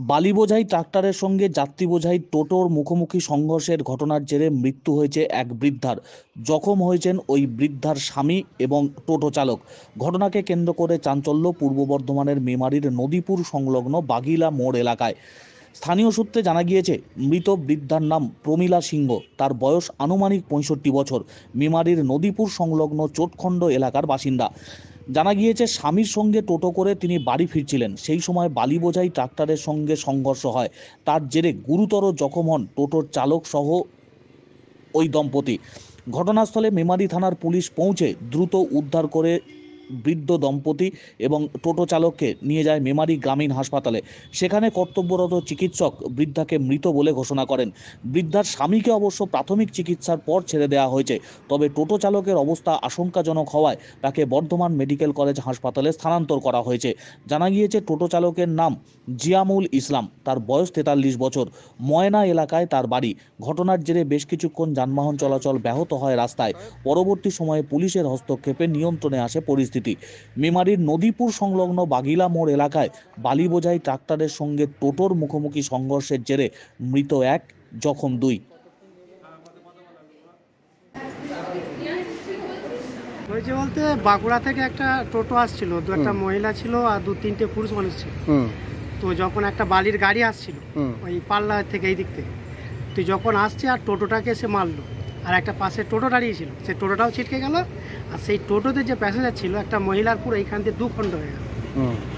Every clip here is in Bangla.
বালি বোঝাই ট্রাক্টরের সঙ্গে যাত্রী বোঝাই টোটোর মুখোমুখি সংঘর্ষের ঘটনার জেরে মৃত্যু হয়েছে এক বৃদ্ধার। জখম হয়েছেন ওই বৃদ্ধার স্বামী এবং টোটো চালক। ঘটনাকে কেন্দ্র করে চাঞ্চল্য পূর্ব বর্ধমানের মেমারির নদীপুর সংলগ্ন বাগিলা মোড় এলাকায়। স্থানীয় সূত্রে জানা গিয়েছে, মৃত বৃদ্ধার নাম প্রমীলা সিংহ। তার বয়স আনুমানিক 65 বছর। মেমারির নদীপুর সংলগ্ন চোটখণ্ড এলাকার বাসিন্দা। জানা গিয়েছে, স্বামীর সঙ্গে টোটো করে তিনি বাড়ি ফিরছিলেন। সেই সময় বালি বোঝাই ট্রাক্টরের সঙ্গে সংঘর্ষ হয়। তার জেরে গুরুতর জখম হন টোটোর চালক সহ ওই দম্পতি। ঘটনাস্থলে মেমারি থানার পুলিশ পৌঁছে দ্রুত উদ্ধার করে বৃদ্ধ দম্পতি এবং টোটো চালককে নিয়ে যায় মেমারি গ্রামীণ হাসপাতালে। সেখানে কর্তব্যরত চিকিৎসক বৃদ্ধাকে মৃত বলে ঘোষণা করেন। বৃদ্ধার স্বামীকে অবশ্য প্রাথমিক চিকিৎসার পর ছেড়ে দেওয়া হয়েছে। তবে টোটো চালকের অবস্থা আশঙ্কাজনক হওয়ায় তাকে বর্ধমান মেডিকেল কলেজ হাসপাতালে স্থানান্তর করা হয়েছে। জানা গিয়েছে, টোটো চালকের নাম জিয়ামুল ইসলাম। তার বয়স 43 বছর। ময়না এলাকায় তার বাড়ি। ঘটনার জেরে বেশ কিছুক্ষণ যানবাহন চলাচল ব্যাহত হয় রাস্তায়। পরবর্তী সময়ে পুলিশের হস্তক্ষেপে নিয়ন্ত্রণে আসে পরিস্থিতি। মেমারির নদীপুর সংলগ্ন বাগিলা মোড় এলাকায় বালি বোঝাই ট্রাক্টরের সঙ্গে টোটোর মুখোমুখি সংঘর্ষের জেরে মৃত এক, জখম দুই। হয়েছে বলতে বাঁকুড়া থেকে একটা টোটো আসছিল, একটা মহিলা ছিল আর 2-3টে পুরুষ মানুষ ছিল। তো যখন একটা বালির গাড়ি আসছিল ওই পাল্লা থেকে এই দিক থেকে, তো যখন আসছে আর টোটোটাকে এসে মারলো। আর একটা পাশে টোটো দাঁড়িয়ে ছিল, সেই টোটোটাও ছিটকে গেল। আর সেই টোটোতে যে প্যাসেঞ্জার ছিল একটা মহিলার পুরো এইখান থেকে 2 খণ্ড হয়ে গেল।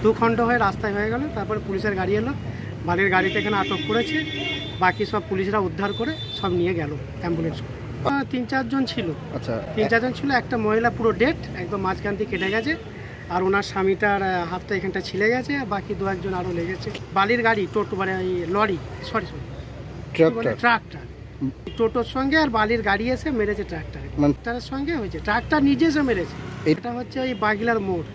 2 খণ্ড হয়ে রাস্তায় হয়ে গেল। তারপরে পুলিশের গাড়ি এলো, বালির গাড়িতে এখানে আটক করেছে। বাকি সব পুলিশরা উদ্ধার করে সব নিয়ে গেল অ্যাম্বুলেন্স করে। 3-4 জন ছিল। আচ্ছা, 3-4 জন ছিল। একটা মহিলা পুরো ডেড, একদম মাঝখান থেকে কেটে গেছে। আর ওনার স্বামীটার হাতটা এখানটা ছিলে গেছে। আর বাকি 2-1 জন আরও লেগেছে। বালির গাড়ি, টোটো মানে লরি, সরি ট্রাক্টর, টোটোর সঙ্গে আর বালির গাড়ি এসে মেরেছে ট্রাক্টরের সঙ্গে হয়েছে। ট্রাক্টর নিজে এসে মেরেছে। এটা হচ্ছে ওই বাগিলার মোড়।